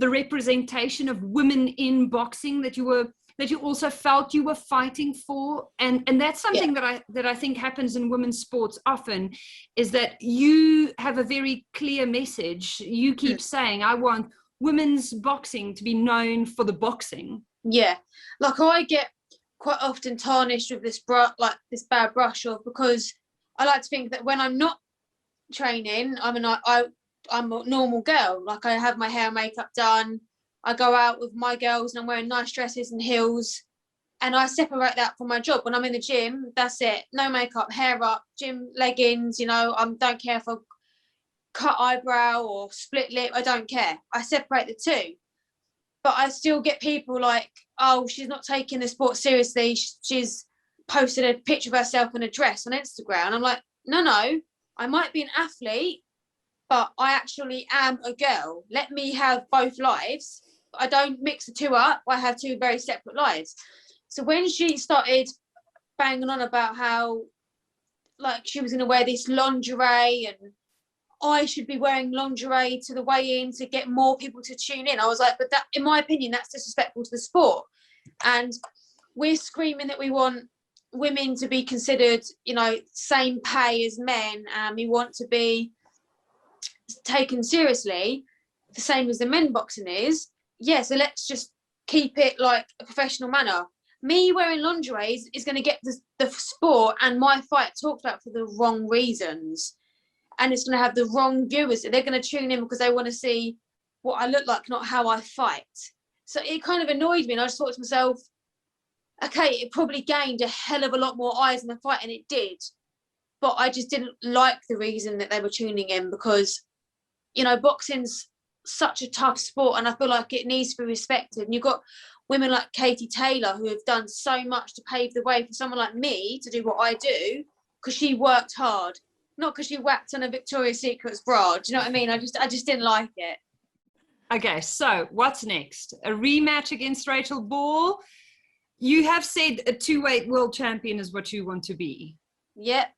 representation of women in boxing that you were that you also felt you were fighting for? And that's something that I think happens in women's sports often, is that you have a very clear message. You keep saying, I want women's boxing to be known for the boxing. Yeah, like I get quite often tarnished with this this bad brush off, because I like to think that when I'm not training, I'm a normal girl. Like, I have my hair and makeup done, I go out with my girls and I'm wearing nice dresses and heels, and I separate that from my job. When I'm in the gym, that's it, no makeup, hair up, gym leggings, you know, I don't care if I cut eyebrow or split lip, I don't care, I separate the two. But I still get people like, oh, she's not taking the sport seriously, she's posted a picture of herself in a dress on Instagram. And I'm like, no, I might be an athlete, but I actually am a girl. Let me have both lives. I don't mix the two up. I have two very separate lives. So when she started banging on about how, like, she was going to wear this lingerie and I should be wearing lingerie to the weigh-in to get more people to tune in, I was like, but that, in my opinion, that's disrespectful to the sport. And we're screaming that we want women to be considered, you know, same pay as men, and we want to be taken seriously, the same as the men boxing is. Yeah, so let's just keep it like a professional manner. Me wearing lingerie is going to get the sport and my fight talked about for the wrong reasons, and it's going to have the wrong viewers. They're going to tune in because they want to see what I look like, not how I fight. So it kind of annoyed me, and I just thought to myself, okay, it probably gained a hell of a lot more eyes in the fight, and it did, but I just didn't like the reason that they were tuning in, because, you know, boxing's such a tough sport and I feel like it needs to be respected. And you've got women like Katie Taylor who have done so much to pave the way for someone like me to do what I do, because she worked hard, not because she whacked on a Victoria's Secret's bra. Do you know what I mean? I just didn't like it. Okay, so what's next? A rematch against Rachel Ball? You have said a two-weight world champion is what you want to be. Yep.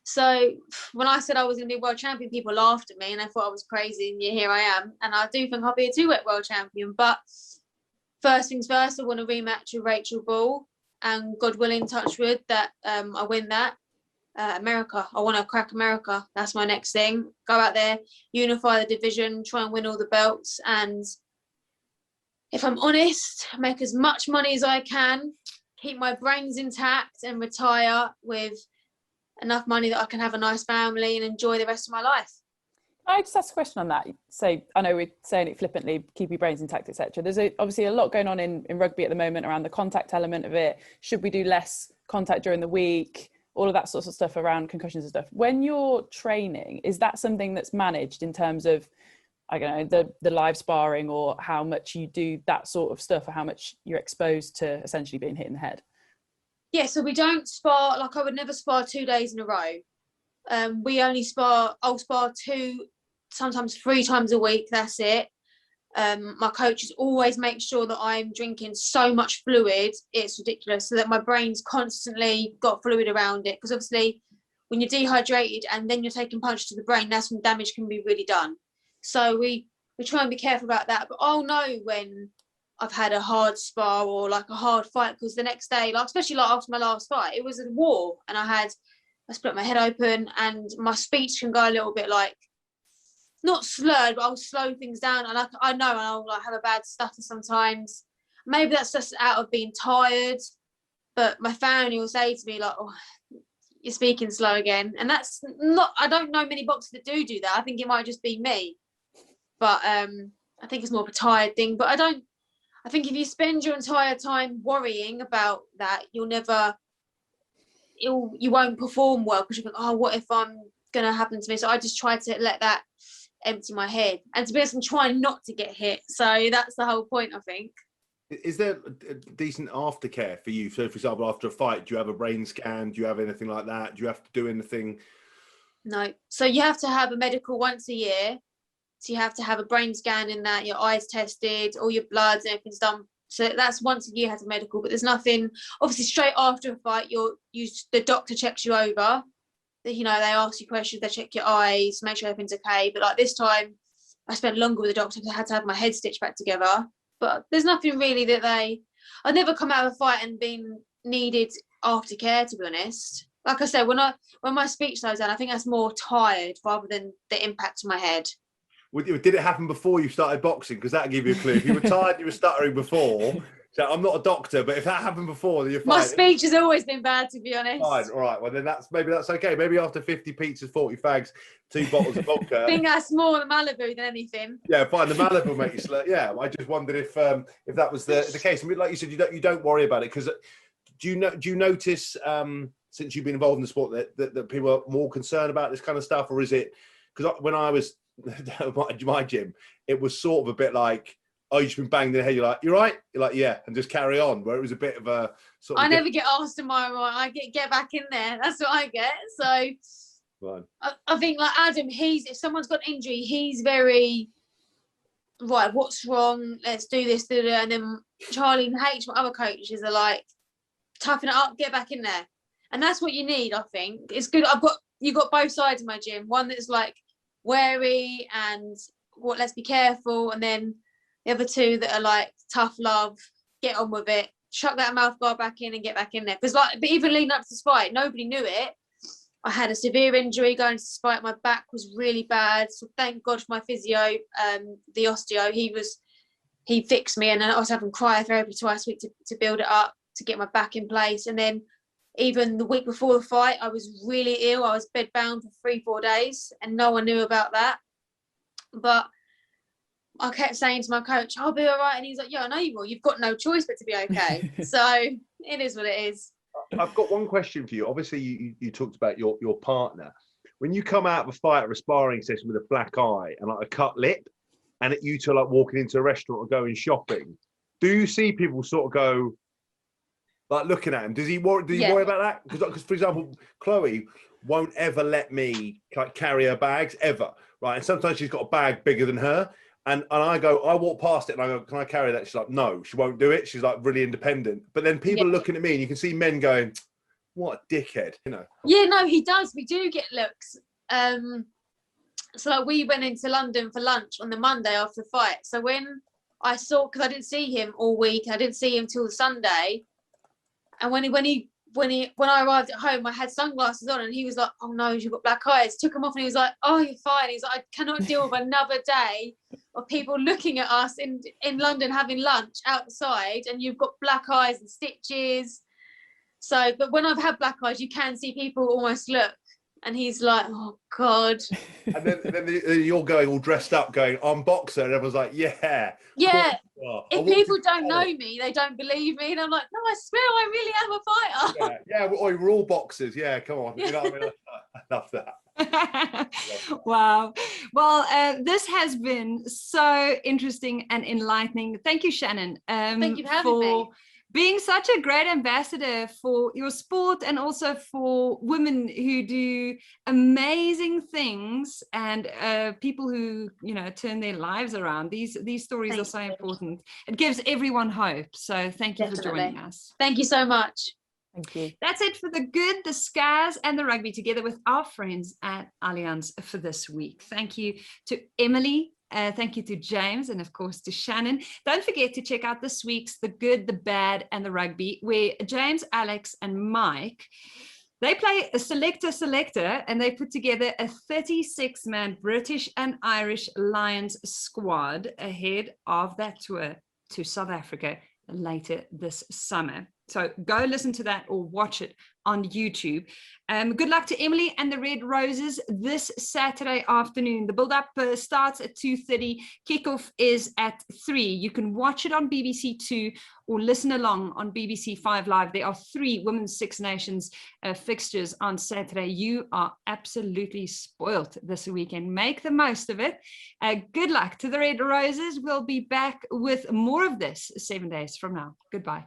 So when I said I was going to be world champion, people laughed at me and I thought I was crazy, and here I am. And I do think I'll be a two-weight world champion. But first things first, I want a rematch with Rachel Ball, and God willing, touch wood, that I win that. America, I want to crack America. That's my next thing. Go out there, unify the division, try and win all the belts. And if I'm honest, make as much money as I can, keep my brains intact, and retire with enough money that I can have a nice family and enjoy the rest of my life. I just ask a question on that. So I know we're saying it flippantly, keep your brains intact, etc. There's obviously a lot going on in rugby at the moment around the contact element of it. Should we do less contact during the week? All of that sort of stuff around concussions and stuff. When you're training, is that something that's managed in terms of, I don't know, the live sparring, or how much you do that sort of stuff, or how much you're exposed to essentially being hit in the head? Yeah, so we don't spar, like I would never spar 2 days in a row. We only spar, I'll spar 2, sometimes 3 times a week, that's it. My coaches always make sure that I'm drinking so much fluid, it's ridiculous, so that my brain's constantly got fluid around it, because obviously when you're dehydrated and then you're taking punches to the brain, that's when damage can be really done. So we try and be careful about that, but I'll know when I've had a hard spar or like a hard fight, because the next day, like especially like after my last fight, it was a war and I split my head open and my speech can go a little bit like, not slurred, but I'll slow things down, and I know, and I'll like have a bad stutter sometimes. Maybe that's just out of being tired, but my family will say to me like, oh, you're speaking slow again, and that's not, I don't know many boxers that do that. I think it might just be me, but I think it's more of a tired thing. But I think if you spend your entire time worrying about that, you won't perform well, because you think, oh, what if I'm gonna happen to me? So I just try to let that empty my head, and to be honest, I'm trying not to get hit. So that's the whole point, I think. Is there a decent aftercare for you? So, for example, after a fight, do you have a brain scan? Do you have anything like that? Do you have to do anything? No. So you have to have a medical once a year. So you have to have a brain scan in that, your eyes tested, all your bloods, everything's done. So that's once a year, has a medical, but there's nothing. Obviously, straight after a fight, the doctor checks you over. You know, they ask you questions, they check your eyes, make sure everything's okay. But like this time, I spent longer with the doctor because I had to have my head stitched back together. But there's nothing really that they I'd never come out of a fight and been needed aftercare, to be honest. Like I said, when my speech slows down, I think that's more tired rather than the impact on my head. Did it happen before you started boxing? Because that'll give you a clue. If you were tired, you were stuttering before. So I'm not a doctor, but if that happened before, then you're fine. My speech has always been bad, to be honest. Fine, all right. Well, then that's okay. Maybe after 50 pizzas, 40 fags, 2 bottles of vodka. I think that's more the Malibu than anything. Yeah, fine. The Malibu will make you slow. Yeah, I just wondered if that was the case. I mean, like you said, you don't worry about it because do you notice since you've been involved in the sport that people are more concerned about this kind of stuff, or is it because when I was my gym, it was sort of a bit like, oh, you've been banged in the head. You're like, you're right. You're like, yeah, and just carry on. Where it was a bit of a sort of. I never get asked, am I right? I get back in there. That's what I get. So fine. I think like Adam, if someone's got an injury, he's very right. What's wrong? Let's do this, do that. And then Charlie and H, my other coaches, are like, toughen it up, get back in there. And that's what you need. I think it's good. You've got both sides of my gym. One that's like wary and let's be careful, and then the other 2 that are like tough love, get on with it, chuck that mouth guard back in and get back in there. Because but even leading up to the fight, nobody knew it. I had a severe injury going to the fight. My back was really bad. So thank God for my physio, the osteo. He fixed me, and then I was having cryotherapy twice a week to build it up, to get my back in place. And then even the week before the fight, I was really ill. I was bedbound for 3-4 days, and no one knew about that. But I kept saying to my coach, I'll be all right. And he's like, yeah, I know you will. You've got no choice but to be okay. So it is what it is. I've got one question for you. Obviously, you talked about your partner. When you come out of a fight or a sparring session with a black eye and like a cut lip, and you two are like walking into a restaurant or going shopping, do you see people sort of go, like looking at him? Does he worry about that? Because, for example, Chloe won't ever let me carry her bags ever, right? And sometimes she's got a bag bigger than her. And I walk past it and I go, can I carry that? She's like, no, she won't do it. She's like really independent. But then people are looking at me and you can see men going, what a dickhead, you know? Yeah, no, he does. We do get looks. So like we went into London for lunch on the Monday after the fight. So when I saw, because I didn't see him all week, I didn't see him till the Sunday. And when I arrived at home, I had sunglasses on, and he was like, "Oh no, you've got black eyes." Took them off, and he was like, "Oh, you're fine." He's like, "I cannot deal with another day of people looking at us in London having lunch outside, and you've got black eyes and stitches." So, but when I've had black eyes, you can see people almost look, and he's like, "Oh God." And then you're going all dressed up, going, "I'm boxer," and everyone's like, "Yeah." Yeah. If people don't know me, they don't believe me, and I'm like, "No, I swear, I really am a fighter." Yeah, we're all boxers. Yeah, come on. You know what I mean? I love that. Wow. Well, this has been so interesting and enlightening. Thank you, Shannon. Thank you for having me. Being such a great ambassador for your sport and also for women who do amazing things and people who, you know, turn their lives around. These stories are so important. It gives everyone hope. So thank you for joining us. Thank you so much. Thank you. That's it for the good, the Scaz and the rugby together with our friends at Allianz for this week. Thank you to Emily. Thank you to James and of course to Shannon. Don't forget to check out this week's The Good, the Bad and the Rugby, where James, Alex and Mike, they play a selector and they put together a 36-man British and Irish Lions squad ahead of that tour to South Africa later this summer. So go listen to that or watch it on YouTube. Good luck to Emily and the Red Roses this Saturday afternoon. The build-up starts at 2:30. Kickoff is at 3. You can watch it on BBC 2 or listen along on BBC 5 Live. There are 3 Women's Six Nations fixtures on Saturday. You are absolutely spoilt this weekend. Make the most of it. Good luck to the Red Roses. We'll be back with more of this 7 days from now. Goodbye.